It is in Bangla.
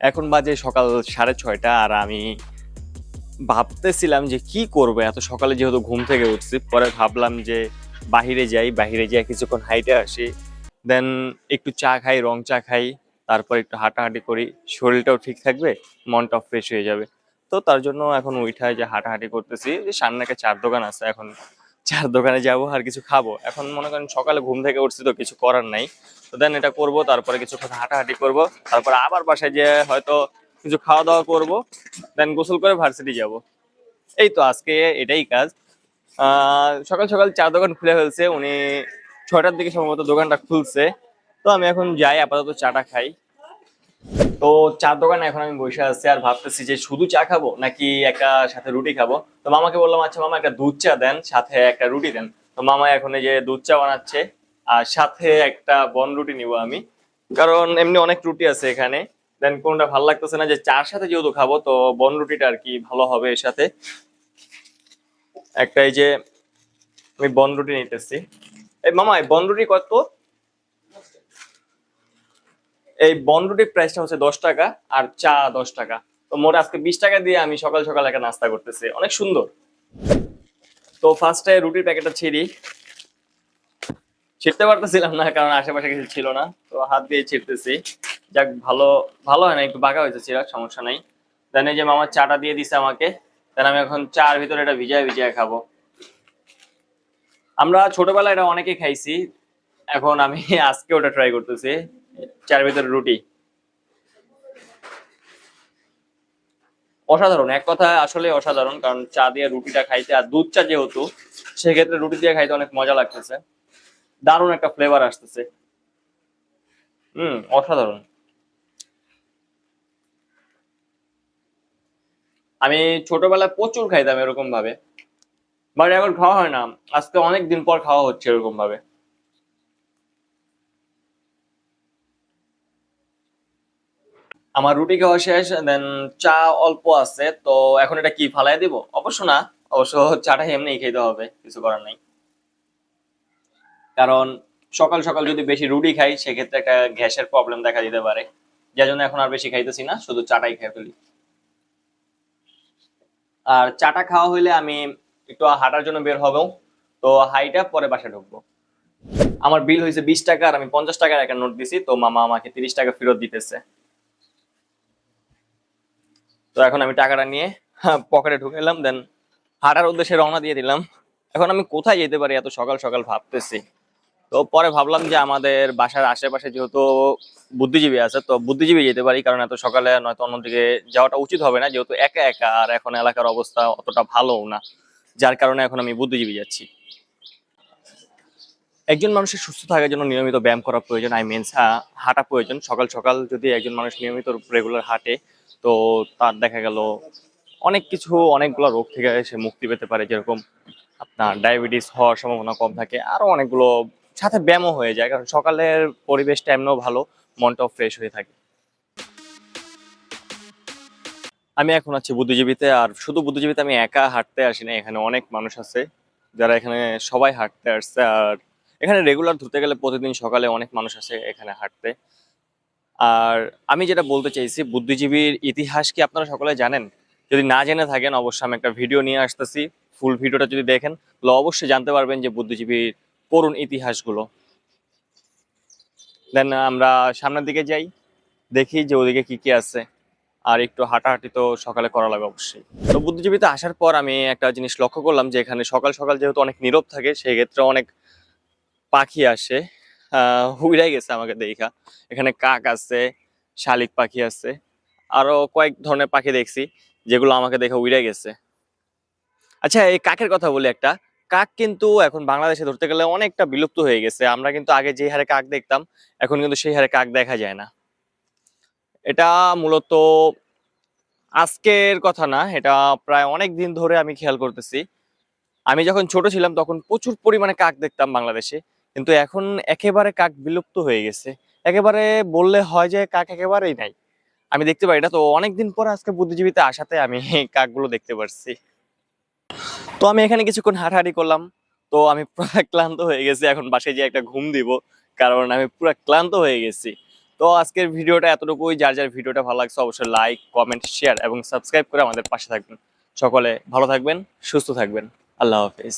এখন বাজে সকাল 6:30 আর আমি ভাবতেছিলাম যে কি করবো এত সকালে, যেহেতু ঘুম থেকে উঠছি। পরে ভাবলাম যে বাহিরে যাই, বাহিরে যাই কিছুক্ষণ হাইটে আসি, দেন একটু চা খাই, রং চা খাই, তারপর একটু হাঁটাহাঁটি করি, শরীরটাও ঠিক থাকবে, মনটাও ফ্রেশ হয়ে যাবে। তো তার জন্য এখন উঠায় যে হাঁটাহাঁটি করতেছি, যে সামনে একটা চার দোকান আছে, এখন চার দোকানে যাবো আর কিছু খাবো। এখন মনে করেন সকালে ঘুম থেকে উঠছি তো কিছু করার নাই, তো দেন এটা করব, তারপরে কিছুক্ষণ হাঁটাহাঁটি করব, তারপরে আবার বাসায় যেয়ে হয়তো কিছু খাওয়া দাওয়া করব, দেন গোসল করে ভার্সিটি যাব। এই তো আজকে এটাই কাজ। সকাল সকাল চা দোকান খুলে ফেলছে উনি, 6টার দিকে সম্ভবত দোকানটা খুলছে। তো আমি এখন যাই, আপাতত চাটা খাই। তো চার দোকানে এখন আমি বসে আছি আর ভাবতেছি যে শুধু চা খাবো নাকি একটা সাথে রুটি খাবো। তো মামাকে বললাম, আচ্ছা মামা একটা দুধ চা দেন, সাথে একটা রুটি দেন। তো মামা এখন এই যে দুধ চা বানাচ্ছে, আর সাথে একটা বন রুটি নিব আমি, কারণ এমনি অনেক রুটি আছে এখানে। দেন কোনটা ভালো লাগতেছে না, যে চার সাথে যেহেতু খাবো তো বন রুটিটা আর কি ভালো হবে এর সাথে। একটা এই যে আমি বন রুটি নিতেছি। এই মামা, এই বন রুটি কত? এই বন রুটির প্রাইসটা হচ্ছে 10 টাকা, আর চা 10 টাকা। তো মোট আজকে 20 টাকা দিয়ে আমি সকাল সকাল একটা নাস্তা করতেছি, অনেক সুন্দর। তো ফার্স্টে রুটির প্যাকেটটা ছিঁড়তে পারতেছিলাম না, কারণ আশেপাশে কিছু ছিল না, তো হাত দিয়ে ছিঁড়তেছি। যাক, ভালো ভালো হয় না, একটু বাঁকা হয়েছে, ছিঁড়া সমস্যা নাই। দেন এই যে মামা চাটা দিয়ে দিছে আমাকে, দেন আমি এখন চার ভিতরে এটা ভিজায় ভিজায় খাবো। আমরা ছোটবেলায় এটা অনেকে খাইছি, এখন আমি আজকে ওটা ট্রাই করতেছি, চার ভিতরে রুটি। অসাধারণ, এক কথায় আসলে অসাধারণ, কারণ চা দিয়ে রুটিটা খাইতে আর দুধ চা যেহেতু, সেক্ষেত্রে রুটি দিয়ে খাইতে অনেক মজা লাগতেছে, দারুণ একটা ফ্লেভার আসতেছে। অসাধারণ। আমি ছোটবেলায় প্রচুর খাইতাম এরকম ভাবে, বাট এখন খাওয়া হয় না। আজকে অনেক দিন পর খাওয়া হচ্ছে এরকম ভাবে। আমার রুটি খাওয়া শেষ, দেন চা অল্প আছে, তো এখন এটা কি ফালাই দিব? অবশ্য না, অবশ্য চাটা এমনিই খেতে হবে, কিছু করার নাই। কারণ সকাল সকাল যদি বেশি রুটি খাই সেক্ষেত্রে একটা গ্যাসের প্রবলেম দেখা দিতে পারে, যার জন্য এখন আর বেশি খাইতেছি না, শুধু চাটাই খেয়ে ফেলি। আর চাটা খাওয়া হইলে আমি একটু হাঁটার জন্য বের হবো, তো হাইটা পরে বাসায় ঢুকবো। আমার বিল হয়েছে 20 টাকা, আর আমি 50 টাকার একটা নোট দিছি, তো মামা আমাকে 30 টাকা ফেরত দিতেছে। তো এখন আমি টাকাটা নিয়ে পকেটে ঢুকাইলাম, দেন হাঁটার উদ্দেশ্যে রওনা দিয়ে দিলাম। এখন আমি কোথায় যেতে পারি এত সকাল সকাল ভাবতেছি। তো পরে ভাবলাম যে আমাদের বাসার আশেপাশে যেহেতু বুদ্ধিজীবী আছে, তো বুদ্ধিজীবী যেতে পারি, কারণ এত সকালে নয়তো অন্যদিকে যাওয়াটা উচিত হবে না, যেহেতু একা একা, আর এখন এলাকার অবস্থা অতটা ভালো না, যার কারণে এখন আমি বুদ্ধিজীবী যাচ্ছি। একজন মানুষের সুস্থ থাকার জন্য নিয়মিত ব্যায়াম করা প্রয়োজন, আই মিনস হাঁটা প্রয়োজন। সকাল সকাল যদি একজন মানুষ নিয়মিত রেগুলার হাঁটে, তো তার দেখা গেল অনেক কিছু, অনেকগুলো রোগ থেকে সে মুক্তি পেতে পারে, যেরকম আপনার ডায়াবেটিস হওয়ার সম্ভাবনা কম থাকে, আরো অনেকগুলো, সাথে ব্যায়ামও হয়ে যায়, কারণ সকালের পরিবেশটা এমনিও ভালো, মনটাও ফ্রেশ হয়ে থাকে। আমি এখন আছি বুদ্ধিজীবীতে, আর শুধু বুদ্ধিজীবীতে আমি একা হাঁটতে আসি না, এখানে অনেক মানুষ আছে যারা এখানে সবাই হাঁটতে আসছে। আর এখানে রেগুলার ধরতে গেলে প্রতিদিন সকালে অনেক মানুষ আসে এখানে হাঁটতে। আর আমি যেটা বলতে চাইছি, বুদ্ধিজীবীর ইতিহাস কি আপনারা সকলে জানেন? যদি না জেনে থাকেন, অবশ্যই আমি একটা ভিডিও নিয়ে আসতেছি, ফুল ভিডিওটা যদি দেখেন তাহলে অবশ্যই জানতে পারবেন যে বুদ্ধিজীবীর করুণ ইতিহাসগুলো। দেন আমরা সামনের দিকে যাই, দেখি যে ওদিকে কি কি আছে। আর একটু হাঁটাহাঁটি তো সকালে করা লাগে অবশ্যই। তো বুদ্ধিজীবীতে আসার পর আমি একটা জিনিস লক্ষ্য করলাম, যে এখানে সকাল সকাল যেহেতু অনেক নীরব থাকে, সেই ক্ষেত্রে অনেক পাখি আসে। উড়াই গেছে আমাকে দেখা। এখানে কাক আছে, শালিক পাখি আছে, আরো কয়েক ধরনের পাখি দেখছি, যেগুলো আমাকে দেখে উড়ে গেছে। আচ্ছা, এই কাকের কথা বলি একটা। কাক কিন্তু এখন বাংলাদেশে ধরতে গেলে অনেকটা বিলুপ্ত হয়ে গেছে। আমরা কিন্তু আগে যে হারে কাক দেখতাম, এখন কিন্তু সেই হারে কাক দেখা যায় না। এটা মূলত আজকের কথা না, এটা প্রায় অনেক দিন ধরে আমি খেয়াল করতেছি। আমি যখন ছোট ছিলাম তখন প্রচুর পরিমাণে কাক দেখতাম বাংলাদেশে, কিন্তু এখন একেবারে কাক বিলুপ্ত হয়ে গেছে। একেবারে বললে হয় যে কাক একেবারেই নাই, আমি দেখতে পাই না। তো অনেকদিন পর আজকে বুদ্ধিজীবীতে আসাতে আমি এই কাকগুলো দেখতে পারছি। তো আমি এখানে কিছুক্ষণ হাঁটাহাঁটি করলাম, তো আমি পুরো ক্লান্ত হয়ে গেছি, এখন বাসায় গিয়ে একটা ঘুম দিব, কারণ আমি পুরো ক্লান্ত হয়ে গেছি। তো আজকের ভিডিওটা এতটুকুই। যার যার ভিডিওটা ভালো লাগছে অবশ্যই লাইক, কমেন্ট, শেয়ার এবং সাবস্ক্রাইব করে আমাদের পাশে থাকবেন। সকলে ভালো থাকবেন, সুস্থ থাকবেন। আল্লাহ হাফেজ।